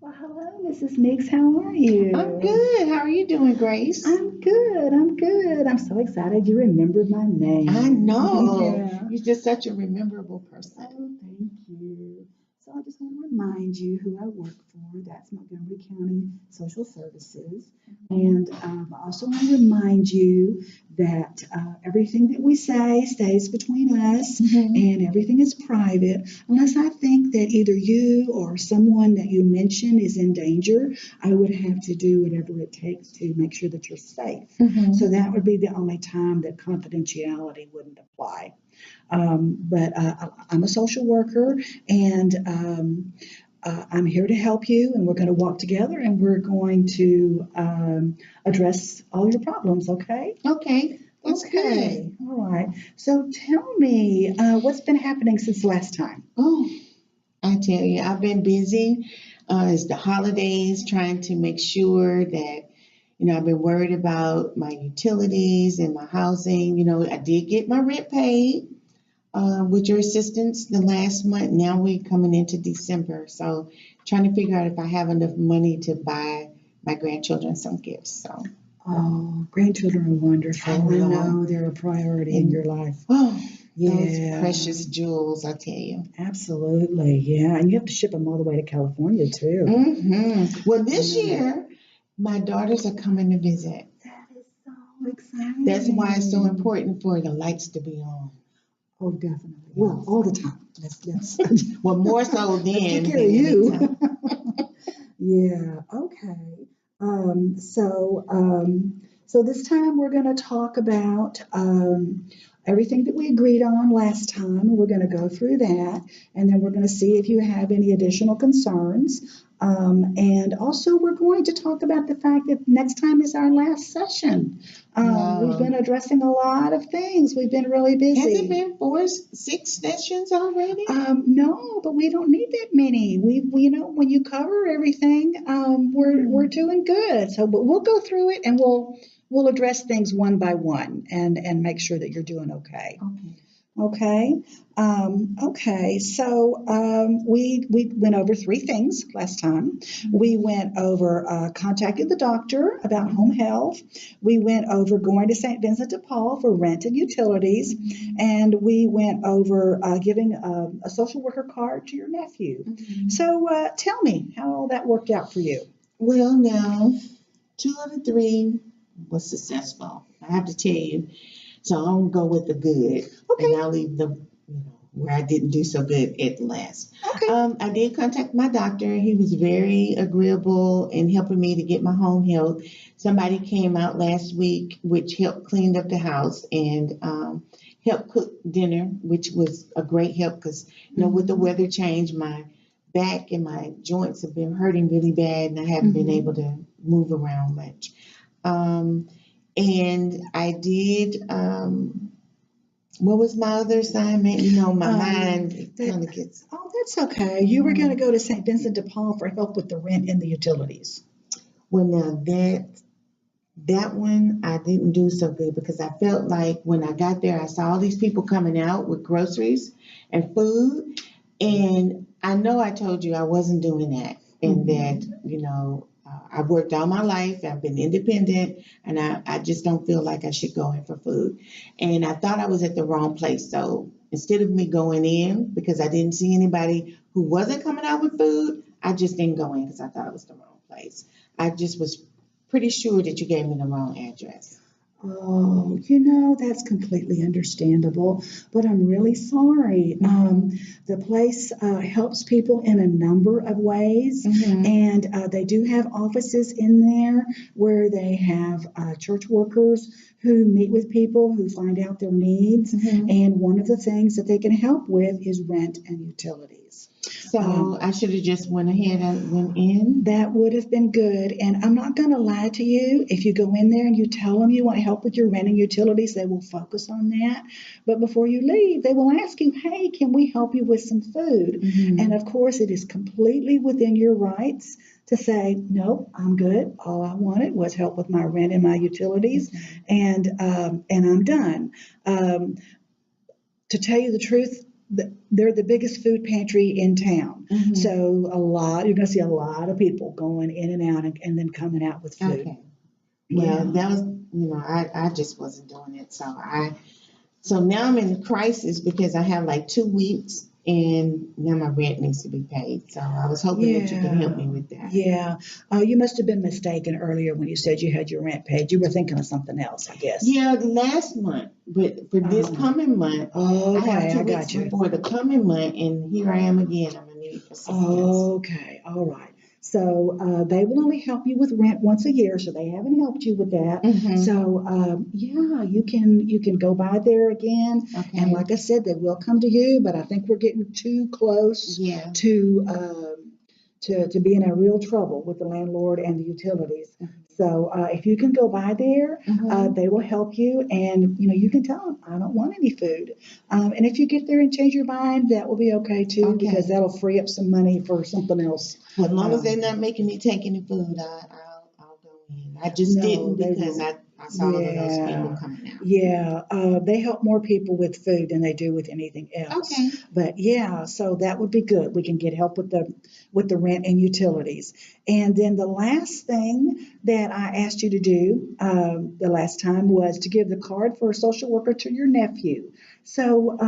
Well, hello, Mrs. Mix. How are I'm you? good. How are you doing, Grace? I'm good. I'm good. I'm so excited you remembered my I name. know. Yeah. You're just such a memorable person. Oh, thank you. So I just want to remind you who I work for. That's Montgomery County Social Services. And I also want to remind you that everything that we say stays between us Hmm. and everything is private. Unless I think that either you or someone that you mention is in danger, I would have to do whatever it takes to make sure that you're safe. So Hmm. that would be the only time that confidentiality wouldn't apply. But I'm a social worker and I'm here to help you, and we're going to walk together and we're going to address all your problems, okay? Okay, that's good. Okay, all right. So tell me, what's been happening since last time? Oh, I tell you, I've been busy. It's the holidays, trying to make sure that, I've been worried about my utilities and my housing. I did get my rent paid with your assistance the last month. Now we're coming into December. So trying to figure out if I have enough money to buy my grandchildren some gifts. So Oh, grandchildren are wonderful. I I know. know they're a priority in And your life. oh, those Yeah, precious jewels, I tell you. absolutely. Yeah, and you have to ship them all the way to California too. Well, I this know. year, my daughters are coming to visit. That is so That's why it's so exciting. important for the lights to be on. Oh, definitely. Well, Yes. all the time. Let's Well, more so let's take then care of than you. anytime. Yeah. Okay. So this time we're going to talk about everything that we agreed on last time. We're going to go through that, and then we're going to see if you have any additional concerns. And also, we're going to talk about the fact that next time is our last session. We've been Wow. addressing a lot of things. We've been really Has it busy. been four, 6 sessions already? No, but we don't need that many. When you cover everything, we're Hmm. doing good. So, but we'll go through it and we'll address things one by one and make sure that you're doing okay. Okay. Okay. Okay. So we went over three things last time. We went over contacting the doctor about home Hmm. health. We went over going to St. Vincent de Paul for rent and utilities, Hmm. and we went over giving a social worker card to your nephew. Hmm. So tell me how all that worked out for you. Well, now, 2 of the 3 was successful. I have to tell you. So I'll go with the good, and Okay. I'll leave the where I didn't do so good at last. Okay. I did contact my doctor. He was very agreeable in helping me to get my home health. Somebody came out last week, which helped clean up the house and helped cook dinner, which was a great help because with the Mm-hmm. weather change, my back and my joints have been hurting really bad, and I haven't been Mm-hmm. able to move around much. Um, and I did, what was my other assignment? My mind That kind of gets, Oh, that's okay. You were going to go to St. Vincent de Paul for help with the rent and the utilities. well, now that one I didn't do so good because I felt like when I got there, I saw all these people coming out with groceries and food. And I know I told you I wasn't doing that, and that, Mm-hmm. I've worked all my life, I've been independent, and I just don't feel like I should go in for food. And I thought I was at the wrong place. So instead of me going in because I didn't see anybody who wasn't coming out with food, I just didn't go in because I thought it was the wrong place. I just was pretty sure that you gave me the wrong address. Oh, that's completely understandable, but I'm really sorry. Hmm. The place helps people in a number of ways, Hmm. and they do have offices in there where they have church workers who meet with people who find out their needs, Hmm. and one of the things that they can help with is rent and utilities. So Um, I should have just went ahead and went in. That would have been good. And I'm not going to lie to you. If you go in there and you tell them you want help with your rent and utilities, they will focus on that. But before you leave, they will ask you, hey, can we help you with some food? And Hmm. of course, it is completely within your rights to say, no, I'm good. All I wanted was help with my rent and my utilities, Okay. and I'm done. Um, to tell you the truth, they're the biggest food pantry in town. Mhm. So you're going to see a lot of people going in and out and then coming out with food. Okay. Well, Yeah. that was, I just wasn't doing it. So now I'm in a crisis because I have like 2 weeks and now my rent needs to be paid. So I was hoping that you could help me with that. Yeah. You must have been mistaken earlier when you said you had your rent paid. You were thinking of something else, I guess. Yeah, last month, but for this coming month, I have Okay, 2 weeks got you. before the coming month, and here I am again. I'm gonna need assistance. Okay, all right. So they will only help you with rent once a year, so they haven't helped you with that. Mm-hmm. So yeah, you can go by there again, and Okay. like I said, they will come to you. But I think we're getting too close Yeah. to be in a real trouble with the landlord and the utilities. So if you can go by there, Mm-hmm. they will help you, and you can tell them I don't want any food. And if you get there and change your mind, that will be okay too, because Okay. that'll free up some money for something else. Well, as long as Um, they're not making me take any food, I'll go in. I just no, didn't they because won't. I saw all of those people Yeah, coming out. yeah. They help more people with food than they do with anything else. Okay. But yeah, so that would be good. We can get help with the rent and utilities. And then the last thing that I asked you to do the last time was to give the card for a social worker to your nephew. So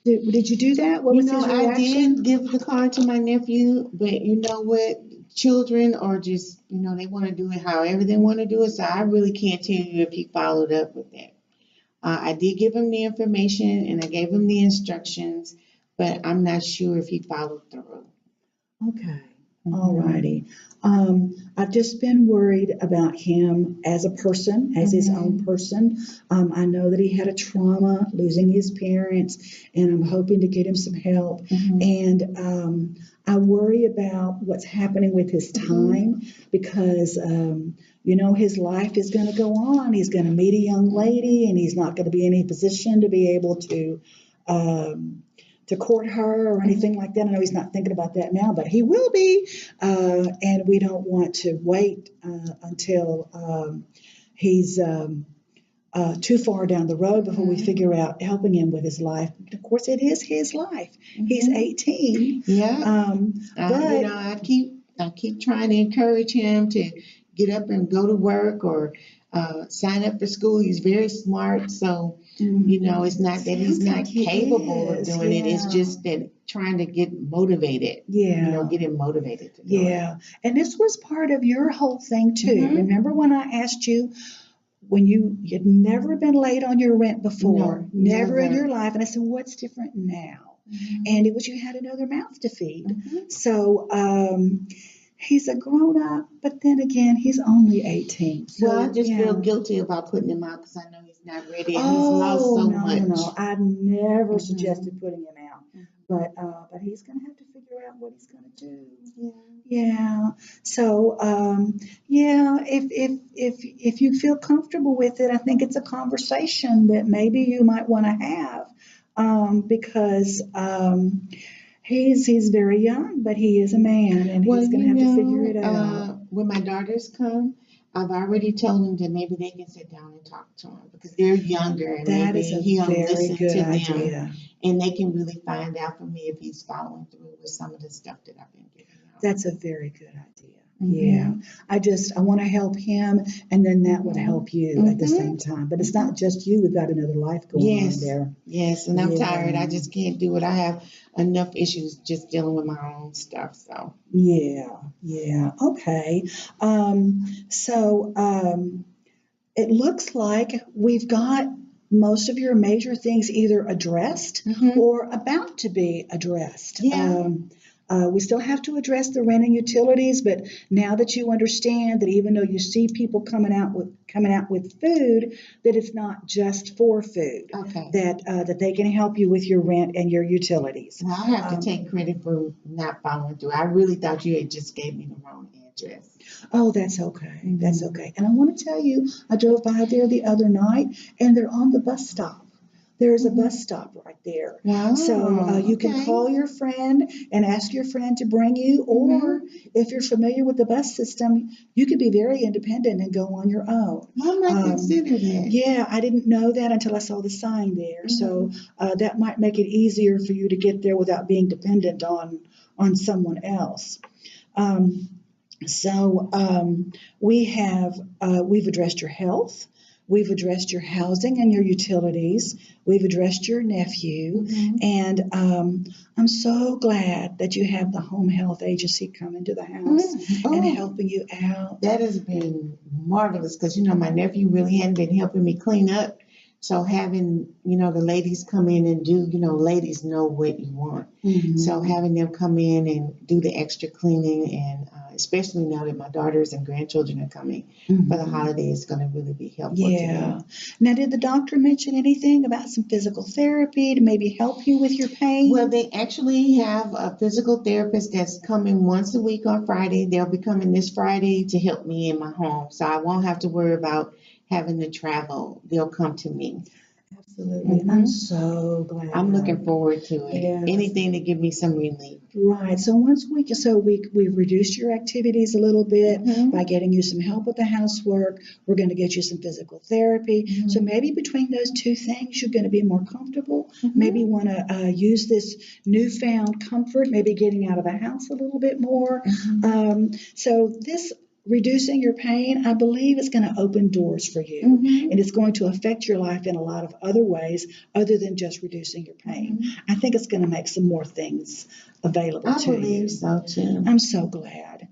did you do that? What was his I did reaction? give the card to my nephew, but you know what? Children are just, they want to do it however they want to do it. So I really can't tell you if he followed up with that. I did give him the information and I gave him the instructions, but I'm not sure if he followed through. Okay. All Mhm. righty. I've just been worried about him as a person, as his own Mhm. person. I know that he had a trauma losing his parents, and I'm hoping to get him some help. Mhm. And I worry about what's happening with his time because, his life is going to go on. He's going to meet a young lady, and he's not going to be in any position to be able um, to court her or anything like that. I know he's not thinking about that now, but he will be. And we don't want to wait until he's too far down the road before we figure out helping him with his life. Of course, it is his life. He's 18. Yeah. But I keep trying to encourage him to get up and go to work or sign up for school. He's very smart, so it's not that he's sounds like not he capable of is. doing it. It's Yeah. just that trying to get motivated. Yeah. Get him motivated to do it. Yeah. And this was part of your whole thing too. Mhm. Remember when I asked you when you'd never been late on your rent before, No, never in never. your life, and I said, "What's different now?" Mhm. And it was you had another mouth to feed. Mhm. So he's a grown up, but then again, he's only 18. Well, I So just yeah. feel guilty about putting him out because I know he's not ready and he's lost Oh so no, much. no, no! I never Mhm. suggested putting him out, Mhm. but he's gonna have to figure out what he's gonna do. Yeah. Yeah. So, yeah, if you feel comfortable with it, I think it's a conversation that maybe you might want to have, because he's very young, but he is a man, and Well, he's going to have to figure it out. when my daughters come, I've already told them that maybe they can sit down and talk to him because they're younger and That maybe is a he'll very listen good to them idea. and they can really find out from me if he's following through with some of the stuff that I've been giving him. That's a very good idea. Mhm. Yeah. I want to help him, and then that would help you at the Mhm. same time. But it's not just you, we've got another life going on Yes, there. yes, and I'm tired. I Yeah. just can't do it. I have enough issues just dealing with my own stuff. So, Yeah, yeah, okay. So it looks like we've got most of your major things either addressed mhm. or about to be addressed. Yeah. We still have to address the rent and utilities, but now that you understand that even though you see people coming out with food, that it's not just for food, Okay. that they can help you with your rent and your utilities. Well, I have to Um, take credit for not following through. I really thought you had just gave me the wrong address. Oh, that's okay. That's Mhm. okay. And I want to tell you, I drove by there the other night and they're on the bus stop. There's a Mhm. bus stop right there. So Wow. you can Okay. call your friend and ask your friend to bring you, or Mhm. if you're familiar with the bus system, you can be very independent and go on your own. I might Um, consider that. yeah, I didn't know that until I saw the sign there. So Mhm. that might make it easier for you to get there without being dependent on someone else. Um, so we've addressed your health, we've addressed your housing and your utilities, we've addressed your nephew, Mhm. and I'm so glad that you have the home health agency coming to the house Mhm. and Oh, helping you out. that has been marvelous because my nephew really hadn't been helping me clean up. So having the ladies come in and do ladies know what you want. So Mhm. having them come in and do the extra cleaning and especially now that my daughters and grandchildren are coming for the Mhm. holiday is going to really be helpful to Yeah. them. Now, did the doctor mention anything about some physical therapy to maybe help you with your Well, pain? they actually have a physical therapist that's coming once a week on Friday. They'll be coming this Friday to help me in my home. So I won't have to worry about having to travel. They'll come to me. Absolutely. I'm Hmm so I'm glad. looking forward to it. Yes. Anything to give me some relief. Right. So we've reduced your activities a little bit by Hmm getting you some help with the housework. We're going to get you some physical therapy. So hmm maybe between those two things, you're going to be more comfortable. Maybe hmm want to use this newfound comfort, maybe getting out of the house a little bit more. hmm So this reducing your pain, I believe, is going to open doors for you, and hmm it's going to affect your life in a lot of other ways other than just reducing your pain. hmm I think it's going to make some more things available I to believe you. so too. I'm so glad.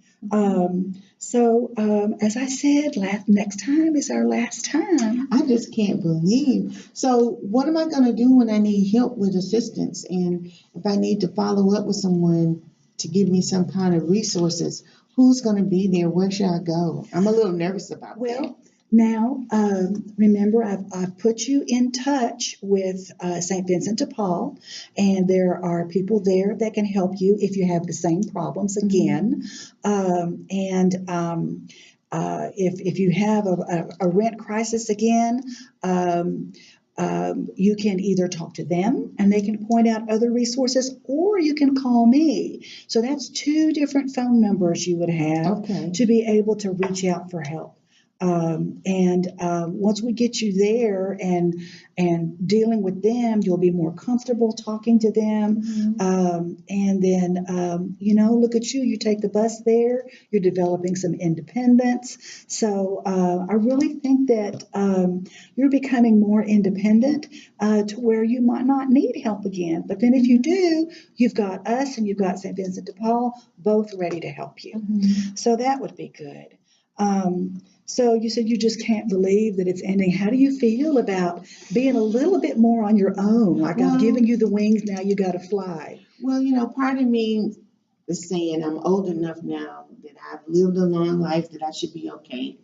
As I said, next time is our last time. I just can't believe. So, what am I going to do when I need help with assistance? And if I need to follow up with someone to give me some kind of resources, who's going to be there? Where should I go? I'm a little nervous about that. Well, now remember, I've put you in touch with St. Vincent de Paul, and there are people there that can help you if you have the same problems Hmm again. And if you have a rent crisis again, um, you can either talk to them and they can point out other resources, or you can call me. So that's two different phone numbers you would have Okay. to be able to reach out for help. And once we get you there and dealing with them, you'll be more comfortable talking to them. hmm And then, look at you. You take the bus there. You're developing some independence. So I really think that you're becoming more independent to where you might not need help again. But then if you hmm do, you've got us and you've got St. Vincent de Paul both ready to help you. hmm So that would be good. So you said you just can't believe that it's ending. How do you feel about being a little bit more on your own? Like I've given Well, you the wings, now you got to fly. part of me is saying I'm old enough now that I've lived a long life that I should be okay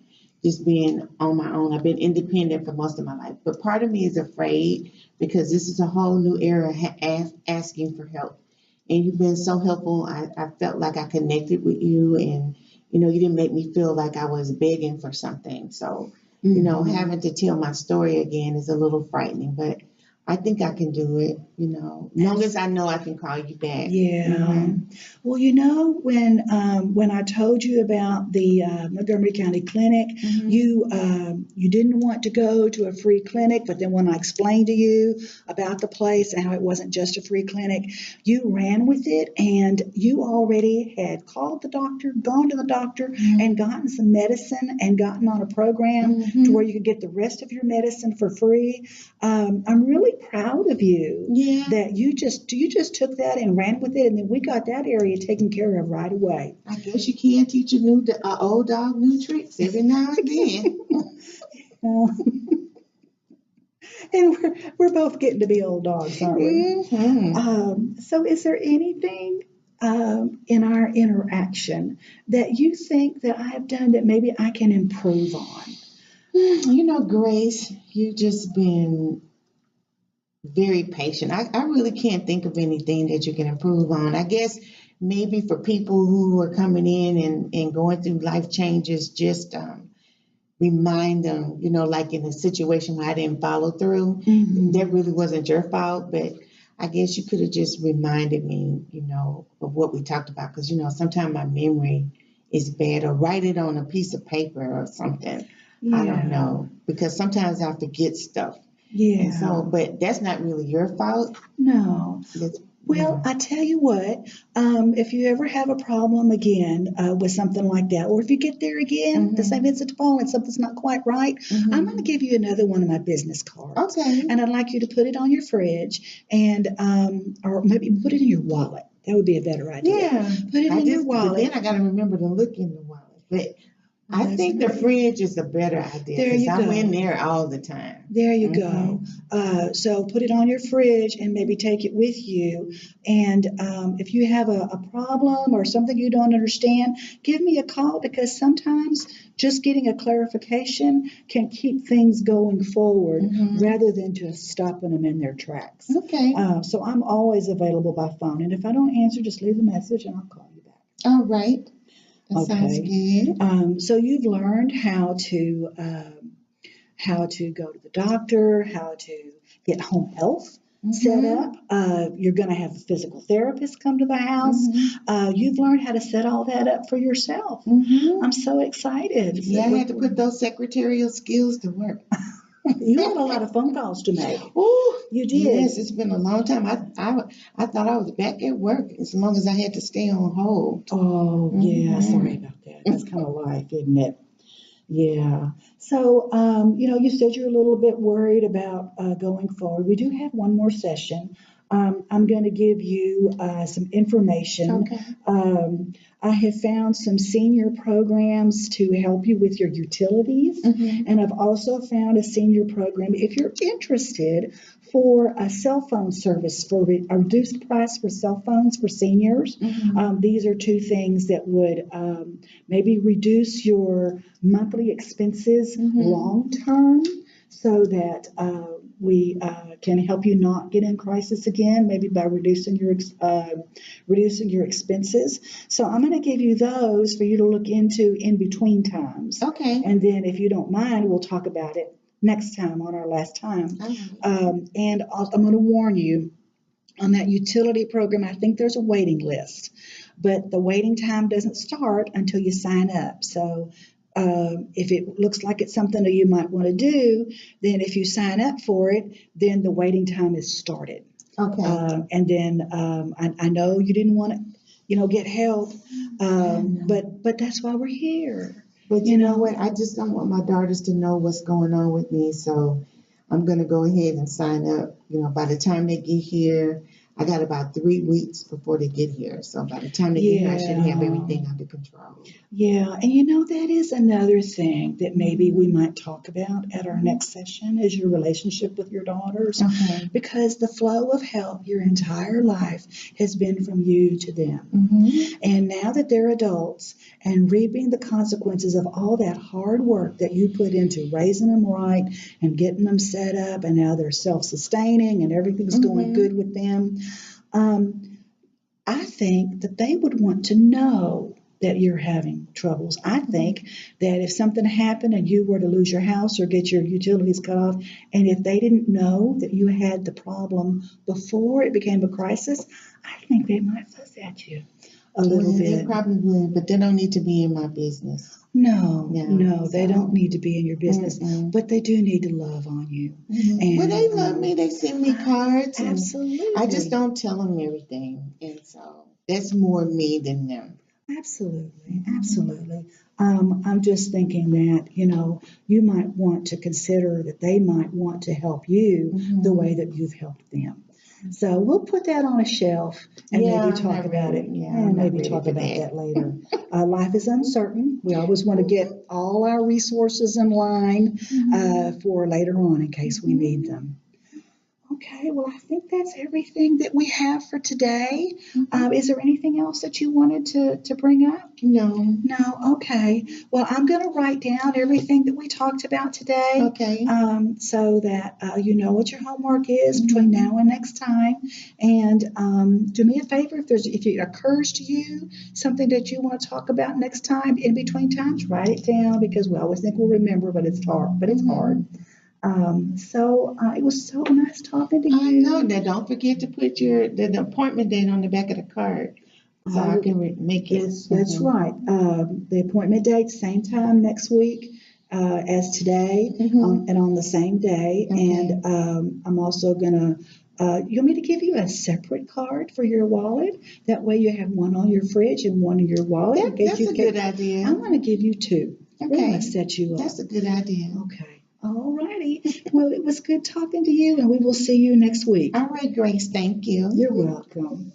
just being on my own. I've been independent for most of my life, but part of me is afraid because this is a whole new era asking for help. And you've been so helpful. I felt like I connected with you, and you didn't make me feel like I was begging for something. So, Hmm. having to tell my story again is a little frightening, but I think I can do it, long as I know I can call you back. Yeah. Hmm Well, when I told you about the Montgomery County Clinic, hmm you didn't want to go to a free clinic, but then when I explained to you about the place and how it wasn't just a free clinic, you ran with it, and you already had called the doctor, gone to the doctor, and gotten some medicine and gotten on a program to where hmm you could get the rest of your medicine for free. I'm really proud of you Yeah, that you just took that and ran with it, and then we got that area taken care of right away. I guess you can teach a old dog new tricks every now and then. Uh, and we're both getting to be old dogs, aren't we? hmm So, is there anything in our interaction that you think that I have done that maybe I can improve on? Grace, you've just been very patient. I really can't think of anything that you can improve on. I guess maybe for people who are coming in and going through life changes, just remind them, like in a situation where I didn't follow through, that really wasn't your fault, but I guess you could have just reminded me, of what we talked about. Because, sometimes my memory is bad, or write it on a piece of paper or something. I don't know. Because sometimes I forget stuff. Yeah. And so, but that's not really your fault. No. Well, I tell you what, if you ever have a problem again with something like that, or if you get there again, the St. Vincent de Paul, and something's not quite right, I'm going to give you another one of my business cards. Okay. And I'd like you to put it on your fridge, and or maybe put it in your wallet. That would be a better idea. Yeah. Put it in your wallet. But then I got to remember to look in the wallet. But I think the fridge is a better idea. There you go. I'm in there all the time. There you go. So put it on your fridge and maybe take it with you. And if you have a problem or something you don't understand, give me a call, because sometimes just getting a clarification can keep things going forward rather than just stopping them in their tracks. Okay. So I'm always available by phone. And if I don't answer, just leave a message and I'll call you back. All right. That sounds good. So you've learned how to go to the doctor, how to get home health set up. You're going to have a physical therapist come to the house. You've learned how to set all that up for yourself. I'm so excited. Yeah, I had to put those secretarial skills to work. You had a lot of phone calls to make. Oh, you did. Yes, it's been a long time. I thought I was back at work as long as I had to stay on hold. Oh, yeah. Sorry about that. That's kind of life, isn't it? Yeah. So, you said you're a little bit worried about going forward. We do have one more session. I'm going to give you some information. Okay. I have found some senior programs to help you with your utilities. And I've also found a senior program, if you're interested, for a cell phone service, for a reduced price for cell phones for seniors. These are two things that would maybe reduce your monthly expenses long term, so that we can help you not get in crisis again, maybe by reducing your expenses. So I'm going to give you those for you to look into in between times. Okay. And then if you don't mind, we'll talk about it next time on our last time. And I'm going to warn you, on that utility program, I think there's a waiting list, but the waiting time doesn't start until you sign up. So if it looks like it's something that you might want to do, then if you sign up for it, then the waiting time is started. Okay. And then I know you didn't want to, get help, but that's why we're here. But you know what? I just don't want my daughters to know what's going on with me, so I'm going to go ahead and sign up. By the time they get here, I got about 3 weeks before they get here. So by the time they get here, I should have everything under control. Yeah, and that is another thing that maybe we might talk about at our next session, is your relationship with your daughters. Okay. Because the flow of help your entire life has been from you to them. And now that they're adults and reaping the consequences of all that hard work that you put into raising them right and getting them set up, and now they're self-sustaining and everything's going good with them, I think that they would want to know that you're having troubles. I think that if something happened and you were to lose your house or get your utilities cut off, and if they didn't know that you had the problem before it became a crisis, I think they might fuss at you a little bit. They probably would, but they don't need to be in my business. No, they don't need to be in your business, but they do need to love on you. And, well, they love me. They send me cards. Absolutely. I just don't tell them everything. And so that's more me than them. Absolutely. I'm just thinking that, you might want to consider that they might want to help you the way that you've helped them. So we'll put that on a shelf and maybe talk about it. And maybe talk about that later. Life is uncertain. We always want to get all our resources in line for later on in case we need them. Okay, well, I think that's everything that we have for today. Mhm. Is there anything else that you wanted to bring up? No. No, okay. Well, I'm going to write down everything that we talked about today, Okay. so that you know what your homework is between now and next time. And do me a favor, if it occurs to you something that you want to talk about next time in between times, write it down because we always think we'll remember, but it's hard. But it's hard. It was so nice talking to I know. you. Now, don't forget to put the appointment date on the back of the card so I can make it. That's right. The appointment date, same time next week as today, Mhm. and on the same day. Okay. And I'm also gonna. You want me to give you a separate card for your wallet? That way you have one on your fridge and one in your wallet in case That's you a get. good idea. I'm gonna give you two. We're Okay. gonna set you up. That's a good idea. Okay. All righty. Well, it was good talking to you, and we will see you next week. All right, Grace. Thank you. You're welcome.